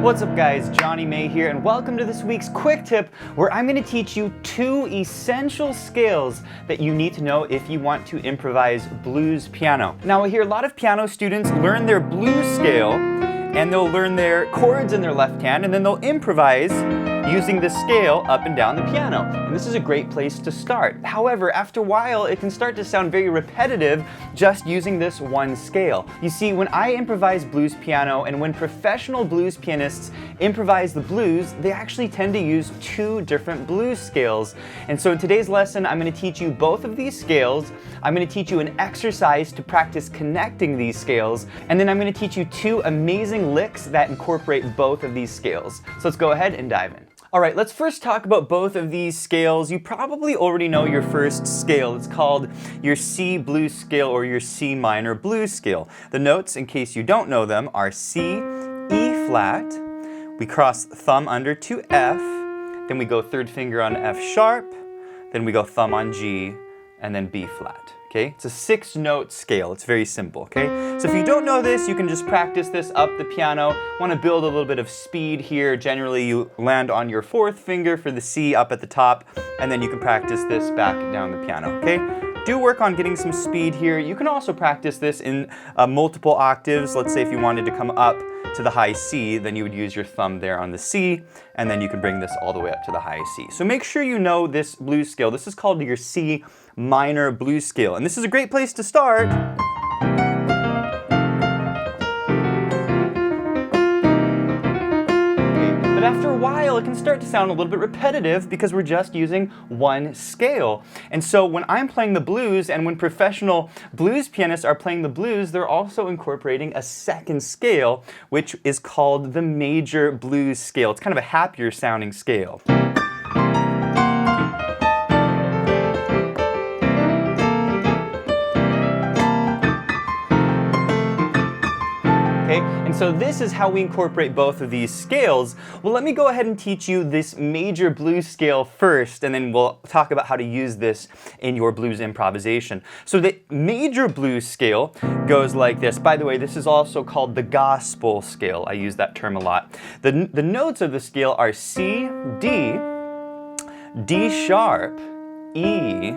What's up guys, Jonny here, and welcome to this week's quick tip where I'm going to teach you two essential scales that you need to know if you want to improvise blues piano. Now I hear a lot of piano students learn their blues scale and they'll learn their chords in their left hand and then they'll improvise using the scale up and down the piano. And this is a great place to start. However, after a while, it can start to sound very repetitive just using this one scale. You see, when I improvise blues piano and when professional blues pianists improvise the blues, they actually tend to use two different blues scales. And so in today's lesson, I'm going to teach you both of these scales. I'm going to teach you an exercise to practice connecting these scales. And then I'm going to teach you two amazing licks that incorporate both of these scales. So let's go ahead and dive in. All right, let's first talk about both of these scales. You probably already know your first scale. It's called your C blues scale or your C minor blues scale. The notes, in case you don't know them, are C, E flat, we cross thumb under to F, then we go third finger on F sharp, then we go thumb on G, and then B flat. Okay, it's a 6-note scale. It's very simple, okay? So if you don't know this, you can just practice this up the piano. Want to build a little bit of speed here. Generally, you land on your fourth finger for the C up at the top, and then you can practice this back down the piano, okay? Do work on getting some speed here. You can also practice this in multiple octaves. Let's say if you wanted to come up to the high C, then you would use your thumb there on the C, and then you can bring this all the way up to the high C. So make sure you know this blues scale. This is called your C minor blues scale, and this is a great place to start. But after a while, it can start to sound a little bit repetitive because we're just using one scale. And so when I'm playing the blues and when professional blues pianists are playing the blues, they're also incorporating a second scale, which is called the major blues scale. It's kind of a happier sounding scale. And so this is how we incorporate both of these scales. Well, let me go ahead and teach you this major blues scale first, and then we'll talk about how to use this in your blues improvisation. So the major blues scale goes like this. By the way, this is also called the gospel scale. I use that term a lot. The notes of the scale are C, D, D sharp, E.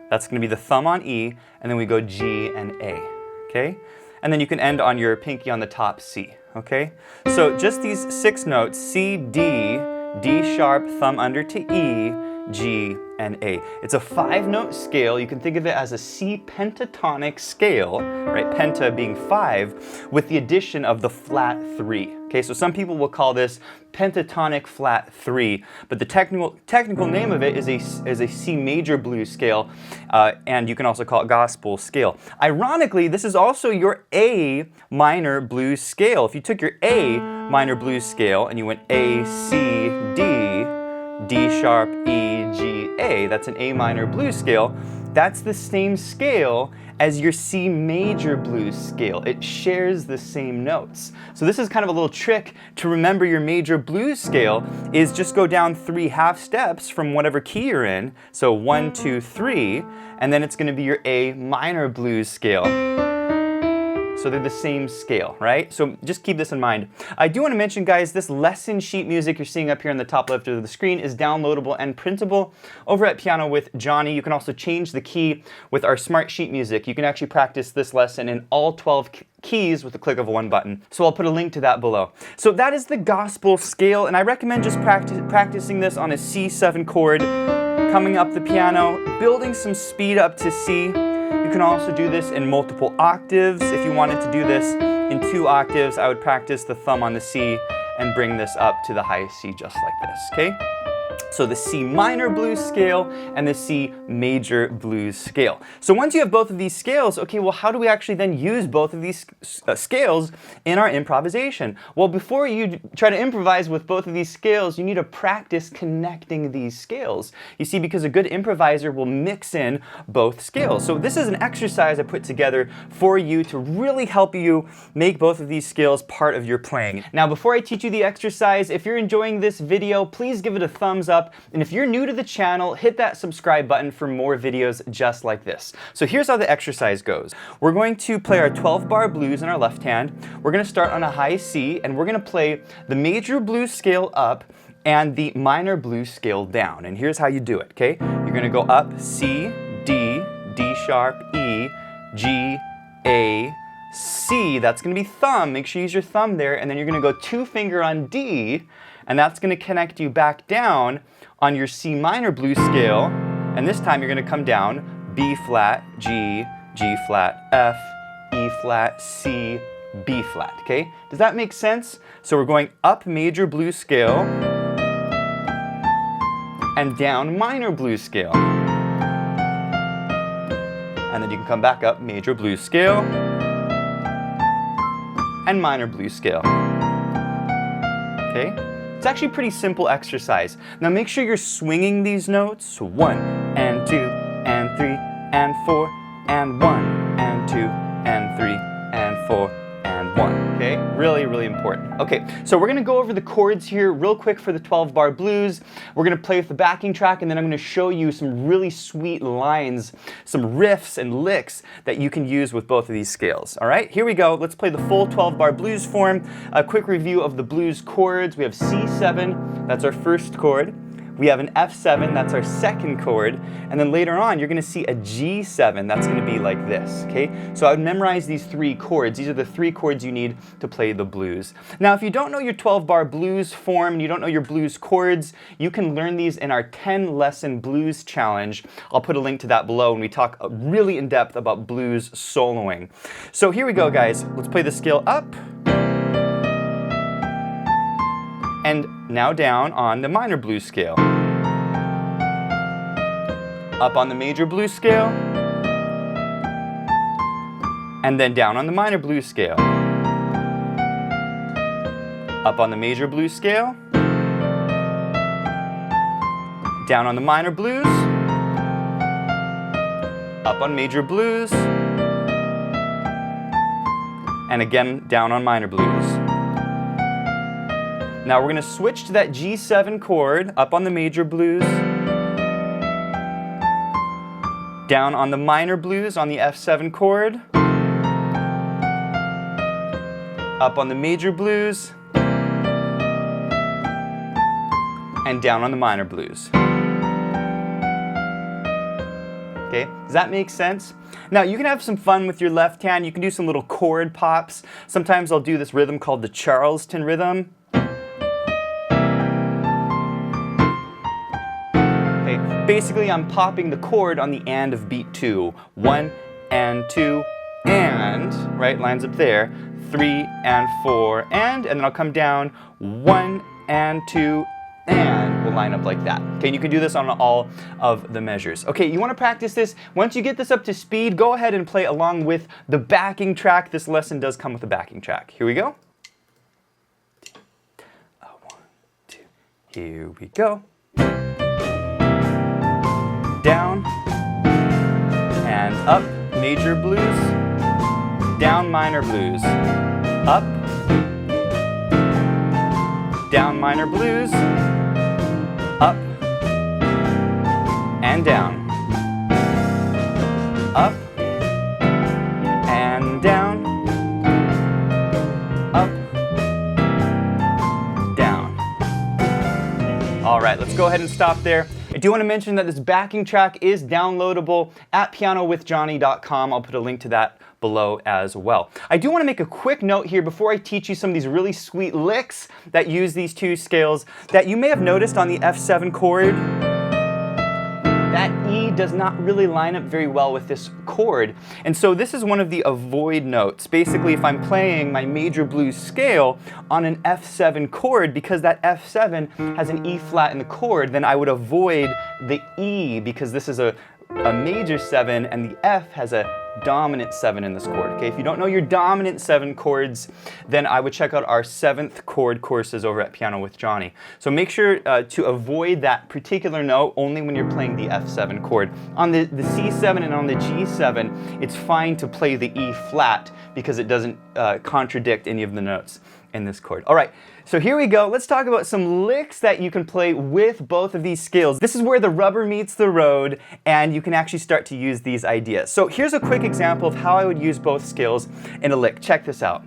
That's going to be the thumb on E, and then we go G and A. Okay? And then you can end on your pinky on the top C, okay? So just these 6 notes, C, D, D sharp, thumb under to E, G, and A. It's a 5-note scale. You can think of it as a C pentatonic scale, right? Penta being 5, with the addition of the flat 3. Okay, so some people will call this pentatonic flat 3, but the technical name of it is a C major blues scale, and you can also call it gospel scale. Ironically, this is also your A minor blues scale. If you took your A minor blues scale and you went A, C, D, D sharp, E, G, A, that's an A minor blues scale. That's the same scale as your C major blues scale. It shares the same notes. So this is kind of a little trick to remember your major blues scale is just go down 3 half steps from whatever key you're in. So 1, 2, 3, and then it's going to be your A minor blues scale. So they're the same scale, right? So just keep this in mind. I do want to mention, guys, this lesson sheet music you're seeing up here in the top left of the screen is downloadable and printable over at Piano with Jonny. You can also change the key with our smart sheet music. You can actually practice this lesson in all 12 keys with the click of one button. So I'll put a link to that below. So that is the gospel scale, and I recommend just practicing this on a C7 chord, coming up the piano, building some speed up to C. You can also do this in multiple octaves. If you wanted to do this in 2 octaves, I would practice the thumb on the C and bring this up to the high C just like this, okay? So the C minor blues scale and the C major blues scale. So once you have both of these scales, okay, well, how do we actually then use both of these scales in our improvisation? Well, before you try to improvise with both of these scales, you need to practice connecting these scales. You see, because a good improviser will mix in both scales. So this is an exercise I put together for you to really help you make both of these scales part of your playing. Now, before I teach you the exercise, if you're enjoying this video, please give it a thumbs up. up. And if you're new to the channel, hit that subscribe button for more videos just like this. So here's how the exercise goes. We're going to play our 12-bar blues in our left hand. We're going to start on a high C, and we're going to play the major blues scale up and the minor blues scale down. And here's how you do it, okay? You're going to go up C, D, D sharp, E, G, A, C. That's going to be thumb. Make sure you use your thumb there. And then you're going to go 2-finger on D, and that's going to connect you back down on your C minor blues scale. And this time you're going to come down B flat, G, G flat, F, E flat, C, B flat, okay? Does that make sense? So we're going up major blues scale and down minor blues scale. And then you can come back up major blues scale and minor blues scale. Okay? It's actually a pretty simple exercise. Now make sure you're swinging these notes. So 1 and 2 and 3 and 4 and 1 and 2 and 3 and 4 and 1. Okay? Really, really important. Okay, so we're going to go over the chords here real quick for the 12-bar blues. We're going to play with the backing track, and then I'm going to show you some really sweet lines, some riffs and licks that you can use with both of these scales. All right, here we go. Let's play the full 12-bar blues form. A quick review of the blues chords. We have C7, that's our first chord. We have an F7, that's our second chord, and then later on you're going to see a G7, that's going to be like this, okay? So I would memorize these 3 chords. These are the 3 chords you need to play the blues. Now if you don't know your 12-bar blues form and you don't know your blues chords, you can learn these in our 10-lesson blues challenge. I'll put a link to that below when we talk really in depth about blues soloing. So here we go, guys. Let's play the scale up. And now down on the minor blues scale. Up on the major blues scale. And then down on the minor blues scale. Up on the major blues scale. Down on the minor blues. Up on major blues. And again, down on minor blues. Now we're going to switch to that G7 chord, up on the major blues, down on the minor blues on the F7 chord, up on the major blues, and down on the minor blues. Okay, does that make sense? Now you can have some fun with your left hand. You can do some little chord pops. Sometimes I'll do this rhythm called the Charleston rhythm. Basically, I'm popping the chord on the and of beat 2. 1 and 2 and, right, lines up there. 3 and 4 and then I'll come down 1 and 2 and we'll line up like that. Okay, and you can do this on all of the measures. Okay, you want to practice this. Once you get this up to speed, go ahead and play along with the backing track. This lesson does come with a backing track. Here we go. 1, 2, here we go. Down and up, major blues, down minor blues, up, down minor blues, up, and down, up, and down, up, down. All right, let's go ahead and stop there. I do want to mention that this backing track is downloadable at pianowithjonny.com. I'll put a link to that below as well. I do want to make a quick note here before I teach you some of these really sweet licks that use these 2 scales that you may have noticed on the F7 chord. That E does not really line up very well with this chord. And so this is one of the avoid notes. Basically, if I'm playing my major blues scale on an F7 chord, because that F7 has an E flat in the chord, then I would avoid the E because this is a major 7 and the F has a dominant 7 in this chord. Okay, if you don't know your dominant 7 chords, then I would check out our 7th chord courses over at Piano with Jonny. So make sure to avoid that particular note only when you're playing the F7 chord. On the C7 and on the G7, it's fine to play the E flat because it doesn't contradict any of the notes in this chord. All right, so here we go. Let's talk about some licks that you can play with both of these scales. This is where the rubber meets the road, and you can actually start to use these ideas. So here's a quick example of how I would use both scales in a lick. Check this out.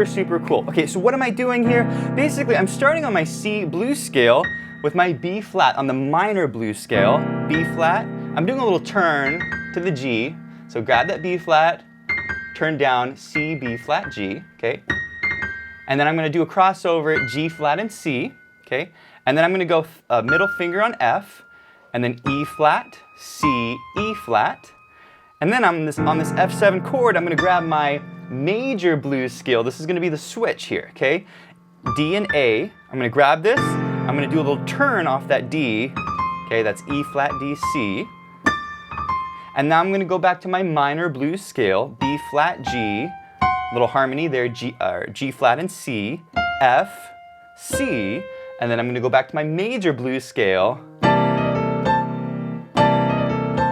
Super cool. Okay, so what am I doing here? Basically, I'm starting on my C blues scale with my B flat on the minor blues scale, B flat. I'm doing a little turn to the G. So grab that B flat, turn down, C, B flat, G, okay? And then I'm gonna do a crossover, G flat and C, okay? And then I'm gonna go middle finger on F, and then E flat, C, E flat. And then on this F7 chord, I'm gonna grab my major blues scale. This is going to be the switch here, okay? D and A. I'm going to grab this. I'm going to do a little turn off that D. Okay, that's E flat, D, C. And now I'm going to go back to my minor blues scale, B flat, G. Little harmony there, G flat and C, F, C. And then I'm going to go back to my major blues scale.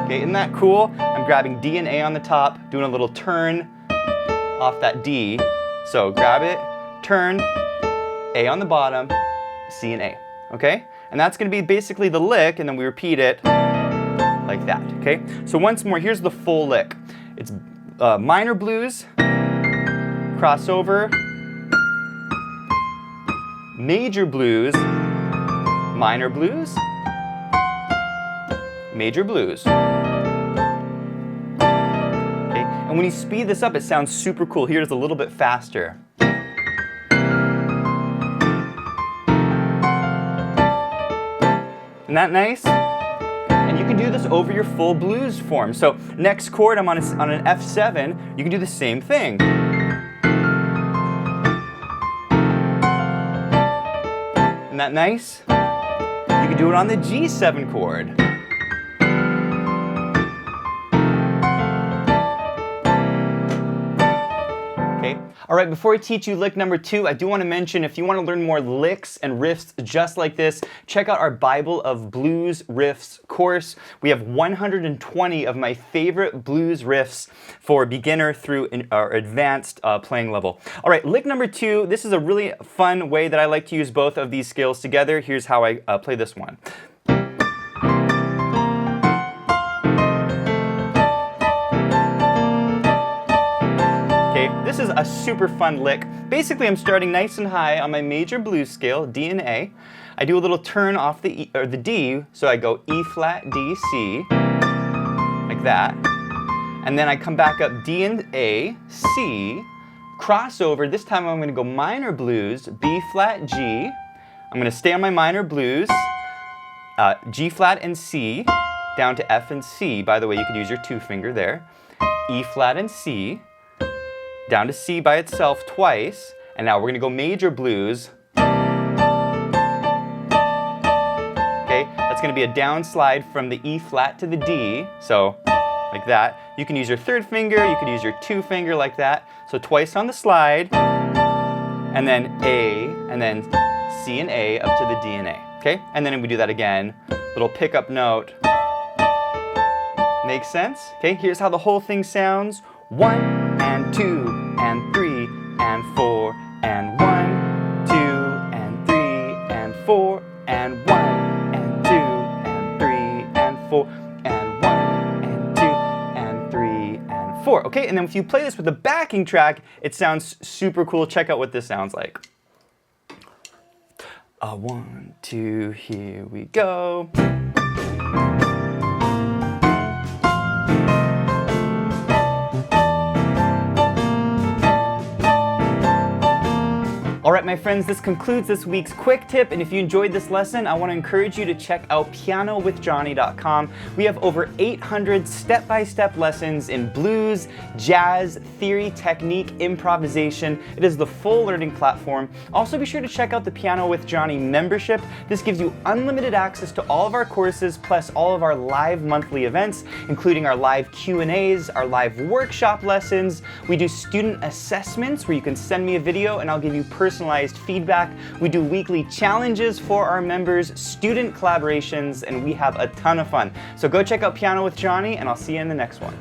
Okay, isn't that cool? I'm grabbing D and A on the top, doing a little turn off that D. So grab it, turn, A on the bottom, C and A, okay? And that's gonna be basically the lick, and then we repeat it like that, okay? So once more, here's the full lick. It's minor blues, crossover, major blues, minor blues, major blues. And when you speed this up, it sounds super cool. Here's a little bit faster. Isn't that nice? And you can do this over your full blues form. So next chord, I'm on an F7. You can do the same thing. Isn't that nice? You can do it on the G7 chord. All right, before I teach you lick number 2, I do want to mention if you want to learn more licks and riffs just like this, check out our Bible of Blues Riffs course. We have 120 of my favorite blues riffs for beginner through our advanced playing level. All right, lick number 2, this is a really fun way that I like to use both of these scales together. Here's how I play this one. This is a Superfund Lick. Basically, I'm starting nice and high on my major blues scale, D and A. I do a little turn off the D, so I go E flat, D, C, like that. And then I come back up D and A, C, crossover. This time I'm going to go minor blues, B flat, G. I'm going to stay on my minor blues, G flat and C, down to F and C. By the way, you could use your 2 finger there. E flat and C. Down to C by itself twice, and now we're gonna go major blues. Okay, that's gonna be a down slide from the E flat to the D, so like that. You can use your 3rd finger, you can use your 2 finger like that. So twice on the slide, and then A, and then C and A up to the D and A, okay? And then we do that again, little pickup note. Makes sense? Okay, here's how the whole thing sounds. 1 and 2 and 3 and 4 and 1, 2 and 3 and 4 and 1 and 2 and 3 and 4 and 1 and 2 and 3 and 4. Okay, and then if you play this with the backing track, it sounds super cool. Check out what this sounds like. 1, 2, here we go. All right, my friends, this concludes this week's quick tip, and if you enjoyed this lesson, I want to encourage you to check out pianowithjonny.com. We have over 800 step-by-step lessons in blues, jazz, theory, technique, improvisation. It is the full learning platform. Also, be sure to check out the Piano with Jonny membership. This gives you unlimited access to all of our courses, plus all of our live monthly events, including our live Q&As, our live workshop lessons. We do student assessments where you can send me a video and I'll give you personalized feedback. We do weekly challenges for our members, student collaborations, and we have a ton of fun. So go check out Piano with Jonny, and I'll see you in the next one.